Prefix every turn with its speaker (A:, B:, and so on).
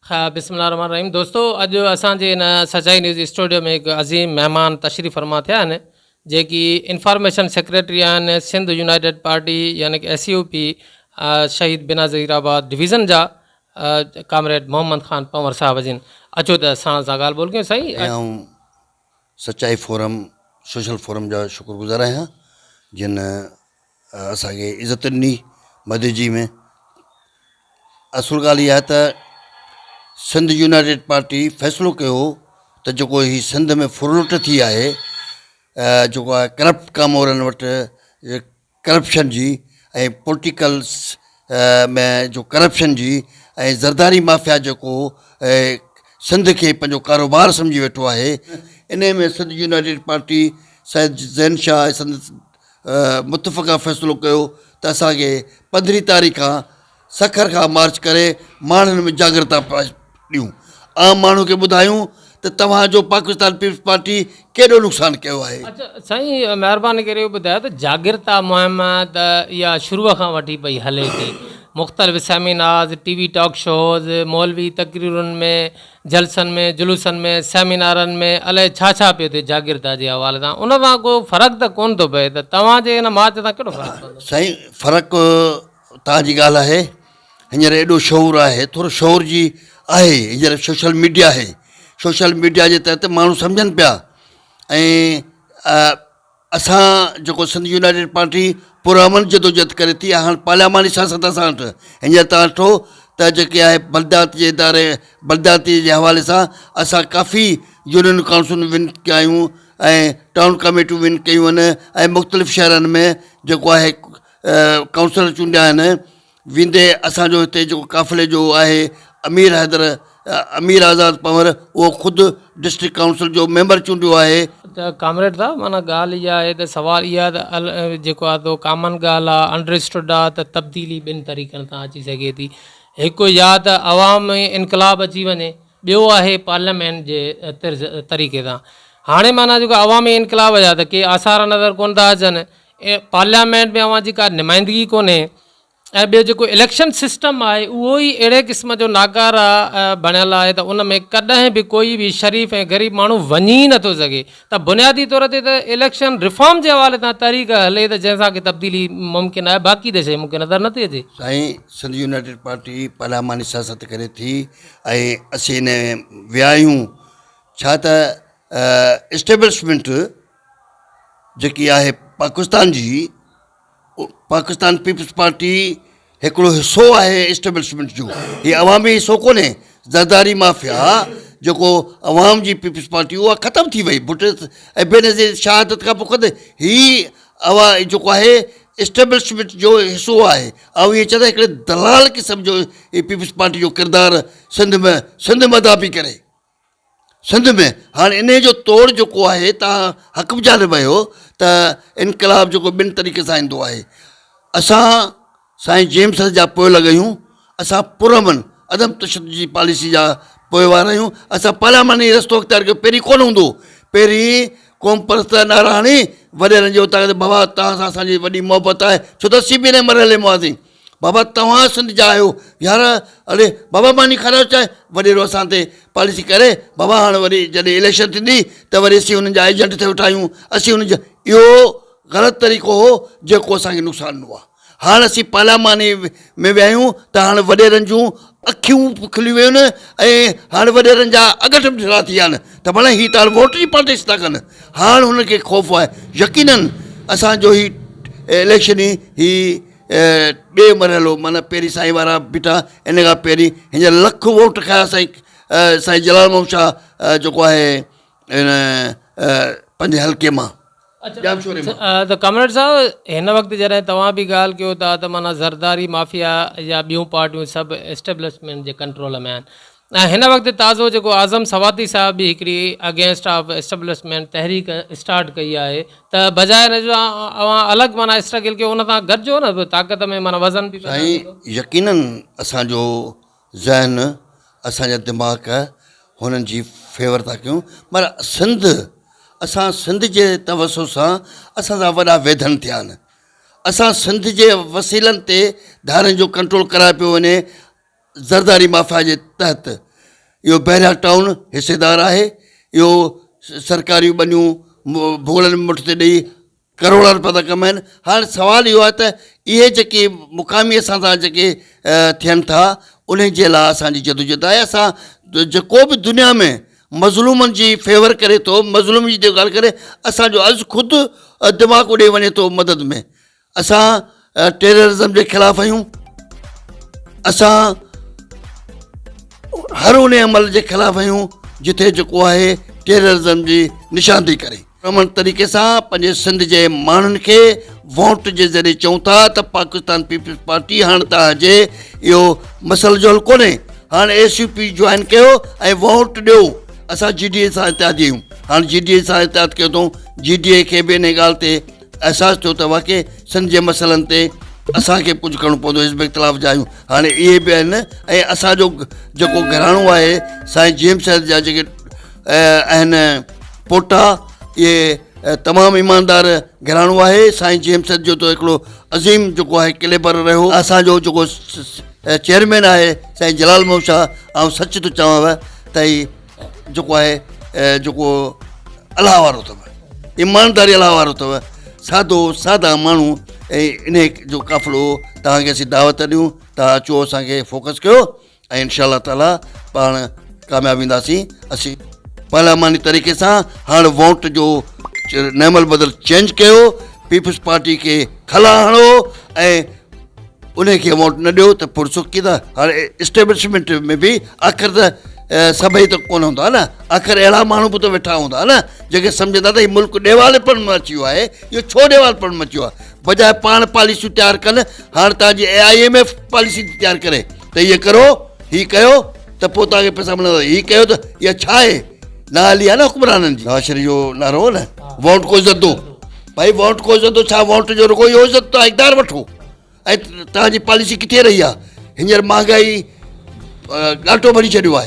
A: हाँ, बिस्मिल्लाहिर्रहमानिर्रहीम। दोस्तों, अॼु असांजे हिन सचाई न्यूज़ स्टूडियो में हिकु अज़ीम महिमान तशरीफ़ फरमा थिया आहिनि, जेकी इंफॉर्मेशन सेक्रेटरी आहिनि सिंध यूनाइटेड पार्टी यानी कि SUP शहीद बेनज़ीराबाद डिवीज़न जा कामरेड मोहम्मद ख़ान पंवर साहब जिन। अचो त असां सां ॻाल्हि ॿोल कयूं साईं।
B: ऐं सचाई फोरम सोशल फोरम जा शुक्रगुज़ार आहियां जिन असांखे इज़त ॾिनी मदजी में। असुल ॻाल्हि इहा आहे त सिंध यूनाइटेड पार्टी फ़ैसिलो कयो त जेको हीउ सिंध में फुरलुट थी आहे, जेको आहे करप्ट कमु वारनि वटि करप्शन जी ऐं पॉलिटिकल्स में जो करप्शन जी ऐं ज़रदारी माफ़िया जेको सिंध खे पंहिंजो कारोबार सम्झी वेठो आहे, इन में सिंध यूनाइटेड पार्टी सैयद ज़ैन शाह ऐं संदसि मुतफ़क़ा फ़ैसिलो कयो त असांखे 15 तारीख़ खां सखर खां मार्च करे माण्हुनि में जागृता ॾियूं, आम माण्हू खे ॿुधायूं त तव्हांजो पाकिस्तान पीपल्स पार्टी केॾो नुक़सानु कयो आहे।
A: अच्छा साईं, महिरबानी करे ॿुधायो त जागृता मुहिम त इहा शुरूअ खां वठी पई हले थी। मुख़्तलिफ़ सेमिनार्स, TV टॉक शोज़, मौलवी तकरीरुनि में, जलसनि में, जुलूसनि में, सेमिनारनि में अलाए छा छा पियो थिए जागृता जे हवाले सां। उन सां को फ़र्क़ु त कोन थो पए, त तव्हांजे हिन मार्च सां कहिड़ो फ़र्क़ु पवंदो?
B: साईं, फ़र्क़ु तव्हांजी ॻाल्हि आहे। हींअर एॾो शौर आहे, थोरो शौर जी आहे। हींअर सोशल मीडिया आहे, सोशल मीडिया जे तहत माण्हू सम्झनि पिया। ऐं असां जेको सिंध यूनाइटेड पार्टी पुरअमन जदोजहद करे थी, हाणे पार्लियामानी सियासत असां वटि। हींअर तव्हां ॾिठो त जेके आहे बलदियाती जे इदारे बलदियाती जे हवाले सां असां काफ़ी यूनियन काउंसिल विन कया आहियूं ऐं टाउन कमेटियूं विन कयूं आहिनि ऐं मुख़्तलिफ़ शहरनि में जेको आहे काउंसिलर चूंडिया आहिनि। वेंदे असांजो हिते जेको काफ़िले जो आहे अमीर आज़ाद पंवर, उहो ख़ुदि डिस्ट्रिक्ट काउंसिल जो मेंबर चूंडियो आहे।
A: त कामरेड साहब, माना ॻाल्हि इहा आहे त सवाल इहा त जेको आहे तो कॉमन ॻाल्हि आहे, अंडरस्टूड आहे त तब्दीली ॿिनि तरीक़नि सां अची सघे थी। हिकु या त अवाम में इनकलाब अची वञे, ॿियो आहे पार्लियामेंट जे तरीक़े सां। हाणे माना जेको अवामी इनकलाब जा त के आसार नज़र कोन था अचनि, पार्लियामेंट में अवां जी का नुमाइंदगी कोन्हे, ऐं ॿियो जेको इलेक्शन सिस्टम आहे उहो ई अहिड़े क़िस्म जो नाकारा बणियलु आहे त उन में कॾहिं बि कोई बि शरीफ़ ऐं ग़रीब माण्हू वञी नथो सघे। त बुनियादी तौर ते त इलेक्शन रिफॉर्म जे हवाले सां तरीक़ा हले त जंहिंसां की तब्दीली मुमकिन आहे, बाक़ी त शइ मूंखे नज़र नथी अचे।
B: साईं, सिंध यूनाइटेड पार्टी पार्लियामानी सियासत करे थी ऐं असीं हिन विया आहियूं। छा त इस्टेब्लिशमेंट जेकी आहे पाकिस्तान जी, पाकिस्तान पीपल्स पार्टी हिकिड़ो हिसो आहे इस्टेब्लिशमेंट जो। हीअ अवामी हिसो कोन्हे। ज़रदारी माफ़िया जेको अवाम जी पीपल्स पार्टी उहा ख़तमु थी वई भुट ऐं बेनज़ीर शहादत खां पोइ। हीअ जेको आहे इस्टेब्लिशमेंट जो हिसो आहे। ऐं इहे चवंदा हिकिड़े दलाल क़िस्म जो हीअ पीपल्स पार्टी जो किरदारु सिंध में अदा पई करे। सिंध में हाणे इन जो तोड़ जेको आहे, तव्हां हक़ बि ॼाणे वियो त इनकलाब जेको ॿिनि तरीक़े सां ईंदो आहे। असां साईं जेम्स जा पोइ लॻायूं, असां पुरअमन अदम तशद्दुद जी पॉलिसी जा पोइवार आहियूं। असां पार्लियामानी रस्तो अख़्तियार कयो। पहिरीं कोन हूंदो, पहिरीं क़ौम परस्त नारा हणी वॾेरनि जो तव्हां बाबा तव्हां सां असांजी वॾी मोहबत आहे, छो त असीं बि हिन मरहले में हुआसीं। बाबा तव्हां सिंध जा आहियो यार, अड़े बाबा मानी खारायो चाहे वॾेरो असां ते पॉलिसी करे। बाबा हाणे वरी जॾहिं इलेक्शन थींदी त वरी असीं हुननि जा एजेंट थिए उठायूं, असीं हुननि जा। इहो ग़लति तरीक़ो हो जेको असांखे नुक़सानु ॾिनो आहे। हाणे असीं पार्लियामानी में विया आहियूं त हाणे वॾेरनि जूं अखियूं खुली वियूं आहिनि ऐं हाणे वॾेरनि जा अगट बि ढिला थी विया आहिनि त भले हीअ त वोट जी पॉलिटिक्स था कनि। हाणे हुनखे ख़ौफ़ आहे। यकीननि असांजो ही इलेक्शन ई ॿिए मरहलो, माना पहिरीं साईं वारा बीठा, इन खां पहिरीं हींअर लख वोट खया साईं जलाल मोहम्मद शाह जेको आहे इन पंहिंजे हल्के मां।
A: त कमरेड साहब, हिन वक़्तु जॾहिं तव्हां बि ॻाल्हि कयो था त माना ज़रदारी माफ़िया या ॿियूं पार्टियूं सभु एस्टेब्लिशमेंट जे कंट्रोल में आहिनि, ऐं हिन वक़्तु ताज़ो जेको आज़म सवाती साहिब बि हिकिड़ी अगेंस्ट ऑफ एस्टेब्लिशमेंट तहरीक स्टार्ट कई आहे, त बजाए हिन जो अवां अलॻि माना स्ट्रगल कयो, उन सां गॾिजो न ताक़त में माना वज़न बि।
B: साईं, यकीननि असांजो ज़हन, असांजा दिमाग़ हुननि जी फेवर था कयूं, पर असां सिंध जे तवसु सां असांजा वॾा वेधन थिया आहिनि। असां सिंध जे वसीलनि ते धारनि जो कंट्रोल कराए पियो वञे ज़रदारी माफ़िया जे तहत। इहो बैरिया टाउन हिसेदार आहे, इहो सरकारी बनियूं भोगलनि मुठ ते ॾेई करोड़ रुपया था कमाइनि। हाणे सवालु इहो आहे त इहे जेके मुक़ामी असां सां जेके थियनि था उन जे लाइ असांजी जदोजहद आहे। असां जेको बि दुनिया में मज़लूमनि जी फेवर करे थो, मज़लूम जी जेको ॻाल्हि करे, असांजो अॼु ख़ुदि दिमाग़ु ॾेई वञे थो मदद में। असां टेररिज़म जे ख़िलाफ़ु आहियूं, असां हर उन अमल जे ख़िलाफ़ु आहियूं जिथे जेको आहे टेररिज़म जी निशानदी करे। अमन तरीक़े सां पंहिंजे सिंध जे माण्हुनि खे वोट जे ज़रिए चऊं था त पाकिस्तान पीपल्स पार्टी हाणे तव्हांजे इहो मसइलो जो हल कोन्हे, हाणे SUP जॉइन कयो ऐं वोट ॾियो। असां GDA सां इतिहादी आहियूं, हाणे GDA सां इतिहाद कयो अथऊं। GDA खे बि इन ॻाल्हि ते अहसासु थियो अथव की सिंध जे मसइलनि ते असांखे कुझु करिणो पवंदो, हिज़्ब इख़्तिलाफ़ जा आहियूं। हाणे इहे बि आहिनि ऐं असांजो जेको घराणो आहे साईं जेम्स साहिब जा जेके आहिनि पोटा, इहे तमामु ईमानदार घराणो आहे। साईं जेम्स जो त हिकिड़ो अज़ीम जेको आहे किलेबर रहियो। असांजो जेको चेयरमैन आहे साईं जलाल मोहम्मद शाह, ऐं सच थो चवांव त हीउ जेको आहे जेको अलाह वारो अथव, ईमानदारी अलाह वारो अथव, सादो सादा माण्हू। ऐं इन जो क़ाफ़िलो तव्हांखे असीं दावत ॾियूं, तव्हां अचो असांखे फोकस कयो ऐं इनशा ताला पाण कामयाबु ईंदासीं। असीं पार्लियामानी तरीक़े सां हाणे वोट जो नेमल बदल चेंज कयो, पीपल्स पार्टी खे खला हणो ऐं उन खे वोट न ॾियो त पुरसुख कीदा। हाणे इस्टेब्लिशमेंट में बि आख़िर त सभई त कोन हूंदा न, आख़िर अहिड़ा माण्हू बि त वेठा हूंदा न जेके सम्झंदा त हीउ मुल्क ॾेवालेपण में अची वियो आहे। इहो छो ॾेवालेपण में अची वियो आहे? बजाए पाण पॉलिसियूं तयारु कनि, हाणे तव्हांजी IMF पॉलिसी तयारु करे त हीअ करो, हीअ कयो त पोइ तव्हांखे पैसा मिलंदा, हीअ कयो त इहा छा आहे? नाली आहे न हुक्मराननि जी, नवाज़ शरीफ़ जो नारो हो न, वोट को इज़त दो। भाई वोट को इज़त दो छा? वोट जो रुगो इहो इज़त तव्हां इक़्तिदार वठो। ऐं तव्हांजी पॉलिसी किथे रही आहे? हींअर महांगाई ॾाढो भरी छॾियो आहे।